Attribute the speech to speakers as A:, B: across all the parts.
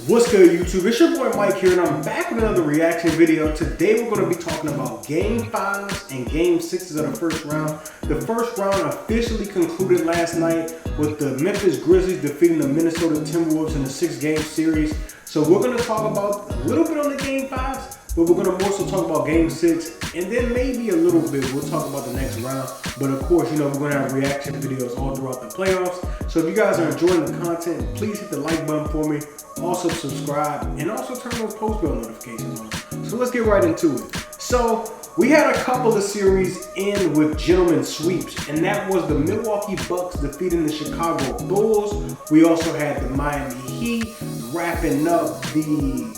A: What's good, YouTube? It's your boy Mike here, and I'm back with another reaction video. Today we're going to be talking about Game 5s and Game 6s of the first round. The first round officially concluded last night with the Memphis Grizzlies defeating the Minnesota Timberwolves in a 6-game series. So we're going to talk about a little bit on the Game 5s, but we're going to more so talk about Game 6, and then maybe a little bit we'll talk about the next round. But of course, you know, we're going to have reaction videos all throughout the playoffs. So if you guys are enjoying the content, please hit the like button for me. Also subscribe and also turn those post bell notifications on. So let's get right into it. So we had a couple of series end with gentlemen sweeps, and that was the Milwaukee Bucks defeating the Chicago Bulls. We also had the Miami Heat wrapping up the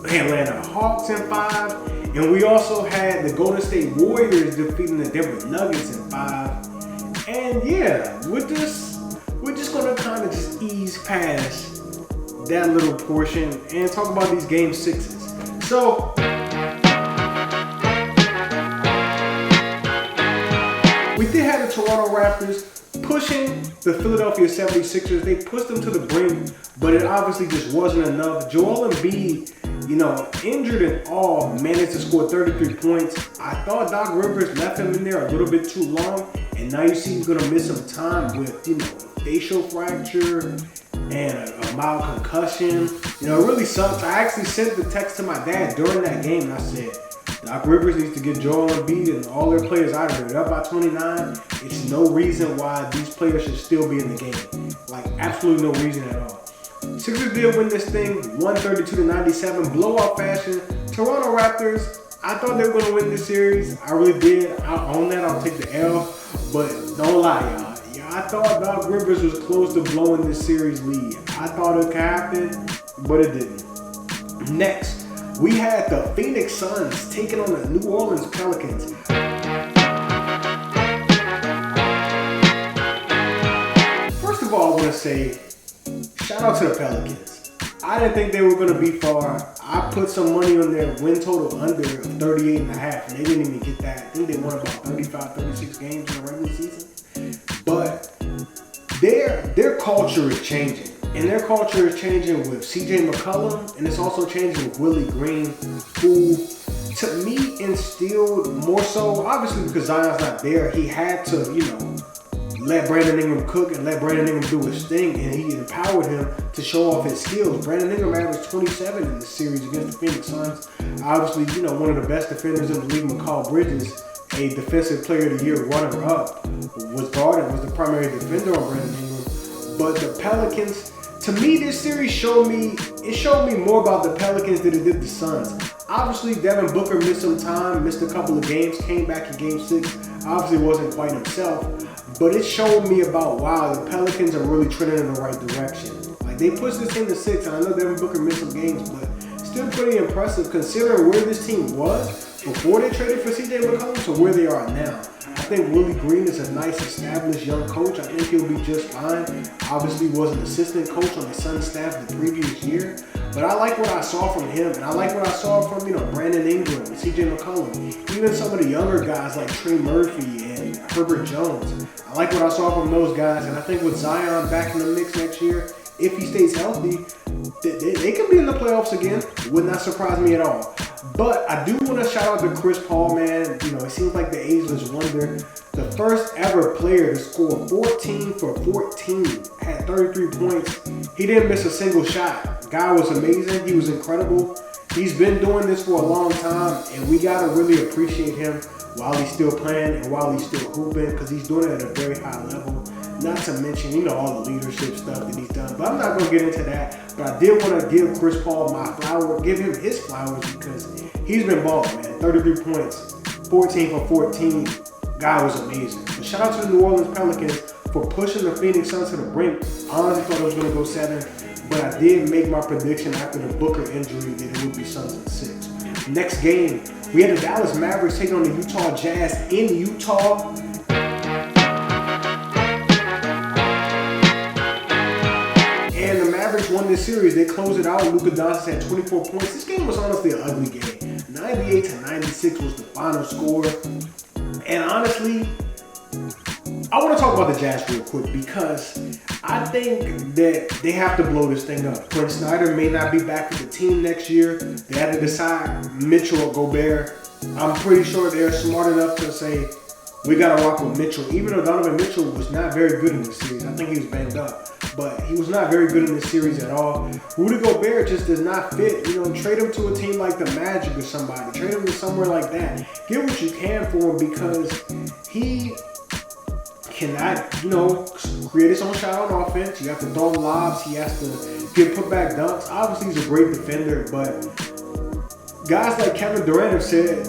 A: Atlanta Hawks in 5, and we also had the Golden State Warriors defeating the Denver Nuggets in 5. And yeah, we're just gonna kind of just ease past that little portion and talk about these Game 6s. So we did have the Toronto Raptors pushing the Philadelphia 76ers. They pushed them to the brink, but it obviously just wasn't enough. Joel Embiid, you know, injured and all, managed to score 33 points. I thought Doc Rivers left him in there a little bit too long, and now you see he's gonna miss some time with, you know, facial fracture and a mild concussion. You know, it really sucks. I actually sent the text to my dad during that game, and I said, Doc Rivers needs to get Joel Embiid and all their players out of here. They're up by 29. It's no reason why these players should still be in the game. Like, absolutely no reason at all. Sixers did win this thing, 132-97, blowout fashion. Toronto Raptors, I thought they were going to win this series. I really did. I own that. I'll take the L. But don't lie, y'all. I thought Doc Rivers was close to blowing this series lead. I thought it could happen, but it didn't. Next, we had the Phoenix Suns taking on the New Orleans Pelicans. First of all, I want to say, shout out to the Pelicans. I didn't think they were going to be far. I put some money on their win total under 38.5, and they didn't even get that. I think they won about 35, 36 games in the regular season. But their culture is changing. And their culture is changing with CJ McCollum, and it's also changing with Willie Green, who to me instilled more so, obviously because Zion's not there, he had to, you know, let Brandon Ingram cook and let Brandon Ingram do his thing, and he empowered him to show off his skills. Brandon Ingram averaged 27 in this series against the Phoenix Suns. Obviously, you know, one of the best defenders in the league, Mikal Bridges, a Defensive Player of the Year runner-up, was the primary defender on Brandon Ingram. But the Pelicans, to me, this series showed me more about the Pelicans than it did the Suns. Obviously, Devin Booker missed some time, missed a couple of games, came back in Game 6. Obviously, wasn't quite himself. But it showed me about, wow, the Pelicans are really trending in the right direction. Like, they pushed this thing to 6, and I know Devin Booker missed some games, but still pretty impressive considering where this team was before they traded for CJ McCollum to where they are now. I think Willie Green is a nice established young coach. I think he'll be just fine. Obviously was an assistant coach on the Suns staff the previous year. But I like what I saw from him, and I like what I saw from, you know, Brandon Ingram and CJ McCollum. Even some of the younger guys like Trey Murphy and Herbert Jones. I like what I saw from those guys, and I think with Zion back in the mix next year, if he stays healthy, they can be in the playoffs again. Would not surprise me at all. But I do want to shout out to Chris Paul, man. You know, it seems like the ageless wonder. The first ever player to score 14 for 14, had 33 points. He didn't miss a single shot. Guy was amazing. He was incredible. He's been doing this for a long time, and we got to really appreciate him while he's still playing and while he's still hooping, because he's doing it at a very high level. Not to mention, you know, all the leadership stuff that he's done. But I'm not going to get into that. But I did want to give Chris Paul my flower, give him his flowers, because he's been balling, man. 33 points, 14 for 14. Guy was amazing. But shout out to the New Orleans Pelicans for pushing the Phoenix Suns to the brink. I honestly thought it was going to go 7. But I did make my prediction after the Booker injury that it would be Suns in 6. Next game, we had the Dallas Mavericks taking on the Utah Jazz in Utah. And the Mavericks won this series. They closed it out. Luka Doncic had 24 points. This game was honestly an ugly game. 98-96 was the final score. And honestly, I want to talk about the Jazz real quick because I think that they have to blow this thing up. Quinn Snyder may not be back with the team next year. They had to decide Mitchell or Gobert. I'm pretty sure they're smart enough to say, we got to rock with Mitchell. Even though Donovan Mitchell was not very good in this series. I think he was banged up. But he was not very good in this series at all. Rudy Gobert just does not fit. Trade him to a team like the Magic or somebody. Trade him to somewhere like that. Get what you can for him because he cannot, create his own shot on offense. You have to throw him lobs. He has to get putback dunks. Obviously, he's a great defender, but guys like Kevin Durant have said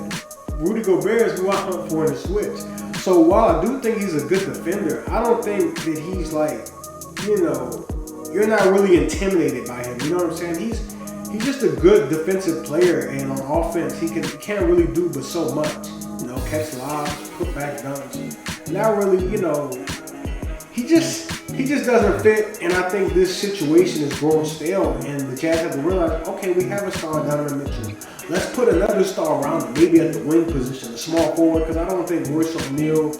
A: Rudy Gobert is who I hunt for in the switch. So while I do think he's a good defender, I don't think that he's like, you're not really intimidated by him. You know what I'm saying? He's just a good defensive player, and on offense, he can't really do but so much. Catch lobs, put back dunks. Not really, he just doesn't fit, and I think this situation is growing stale, and the Jazz have to realize, okay, we have a star, Donovan Mitchell. Let's put another star around him, maybe at the wing position, a small forward, because I don't think Royce O'Neal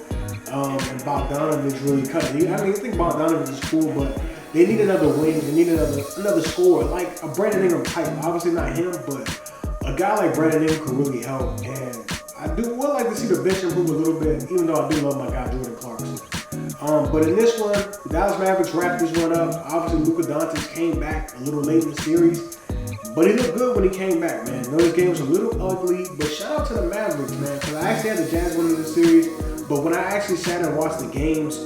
A: and Bogdanovich really cut it. I think Bogdanovich is cool, but they need another wing. They need another scorer, like a Brandon Ingram type. Obviously not him, but a guy like Brandon Ingram could really help. And I would like to see the bench improve a little bit, even though I do love my guy Jordan Clarkson. But in this one, the Dallas Mavericks wrapped this one up. Obviously, Luka Doncic came back a little late in the series, but he looked good when he came back, man. I know this game was a little ugly, but shout out to the Mavericks, man, because I actually had the Jazz winning the series, but when I actually sat and watched the games,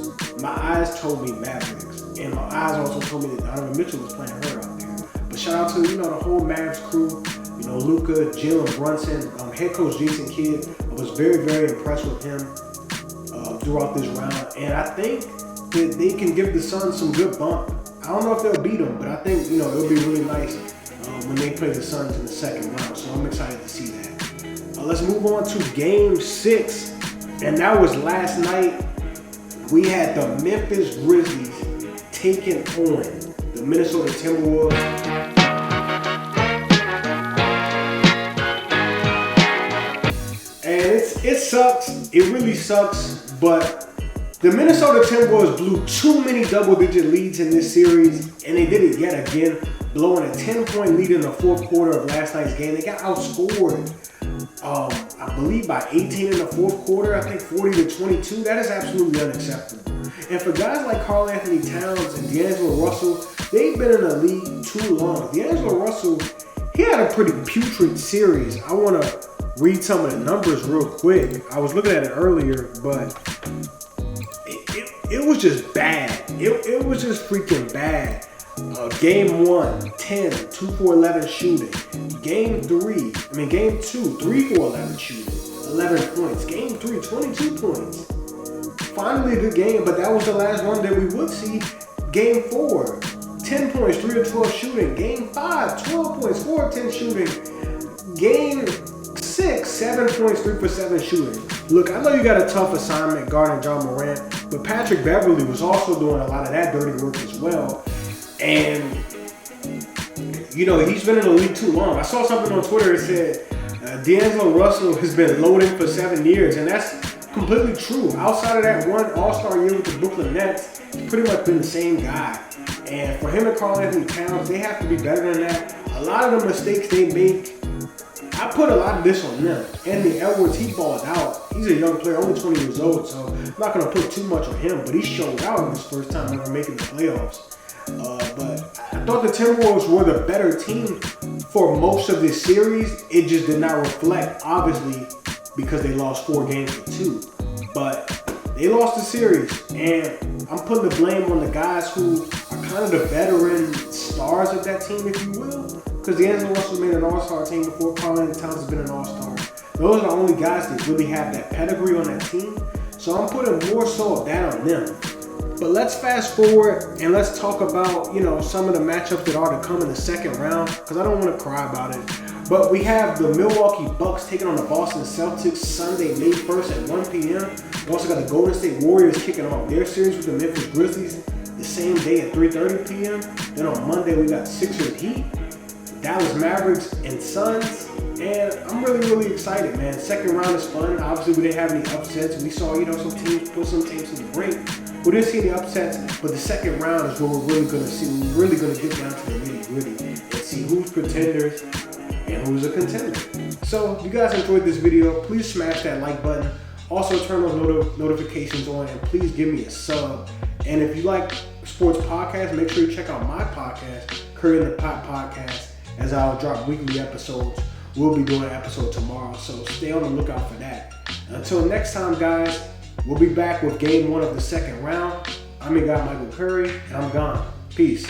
A: my eyes told me Mavericks, and my eyes also told me that Donovan Mitchell was playing hurt out there. But shout out to, the whole Mavs crew, Luka, Jalen Brunson, head coach Jason Kidd. I was very, very impressed with him throughout this round, and I think that they can give the Suns some good bump. I don't know if they'll beat them, but I think, it'll be really nice when they play the Suns in the second round, so I'm excited to see that. Let's move on to Game 6, and that was last night. We had the Memphis Grizzlies taking on the Minnesota Timberwolves. And it sucks. It really sucks, but the Minnesota Timberwolves blew too many double-digit leads in this series, and they did it yet again, blowing a 10-point lead in the fourth quarter of last night's game. They got outscored, I believe, by 18 in the fourth quarter. I think 40-22. That is absolutely unacceptable. And for guys like Karl Anthony Towns and D'Angelo Russell, they've been in the league too long. D'Angelo Russell, he had a pretty putrid series. I want to read some of the numbers real quick. I was looking at it earlier, but it was just bad. It was just freaking bad. Game 1, 10, 2 for 11 shooting. Game 2, 3 for 11 shooting, 11 points. Game 3, 22 points. Finally a good game, but that was the last one that we would see. Game 4, 10 points, 3 of 12 shooting. Game 5, 12 points, 4 of 10 shooting. Game 6, 7 points, 3 for 7 shooting. Look, I know you got a tough assignment guarding John Morant, but Patrick Beverly was also doing a lot of that dirty work as well. And, he's been in the league too long. I saw something on Twitter that said D'Angelo Russell has been loading for 7 years, and that's completely true. Outside of that one All-Star year with the Brooklyn Nets, he's pretty much been the same guy. And for him and Karl Anthony Towns, they have to be better than that. A lot of the mistakes they make, I put a lot of this on them. Anthony Edwards, he balled out. He's a young player, only 20 years old, so I'm not going to put too much on him, but he showed out in his first time ever making the playoffs. But I thought the Timberwolves were the better team for most of this series. It just did not reflect, obviously, because they lost 4 games to 2. But they lost the series, and I'm putting the blame on the guys who are kind of the veteran stars of that team, if you will. Because D'Angelo Russell made an all-star team before Karl Anthony Towns has been an all-star. Those are the only guys that really have that pedigree on that team. So I'm putting more so of that on them. But let's fast forward and let's talk about, some of the matchups that are to come in the second round, because I don't want to cry about it. But we have the Milwaukee Bucks taking on the Boston Celtics Sunday, May 1st at 1 p.m. We also got the Golden State Warriors kicking off their series with the Memphis Grizzlies the same day at 3:30 p.m. Then on Monday, we got Sixers Heat. Dallas Mavericks and Suns. And I'm really excited, man. Second round is fun. Obviously, we didn't have any upsets. We saw, some teams put some teams to the brink. We didn't see any upsets, but the second round is what we're really going to see. We're really going to get down to the nitty-gritty and see who's pretenders and who's a contender. So, if you guys enjoyed this video, please smash that like button. Also, turn those notifications on, and please give me a sub. And if you like sports podcasts, make sure you check out my podcast, Curry and the Pot Podcast, as I'll drop weekly episodes. We'll be doing an episode tomorrow, so stay on the lookout for that. Until next time, guys, we'll be back with game 1 of the second round. I'm your guy, Michael Curry, and I'm gone. Peace.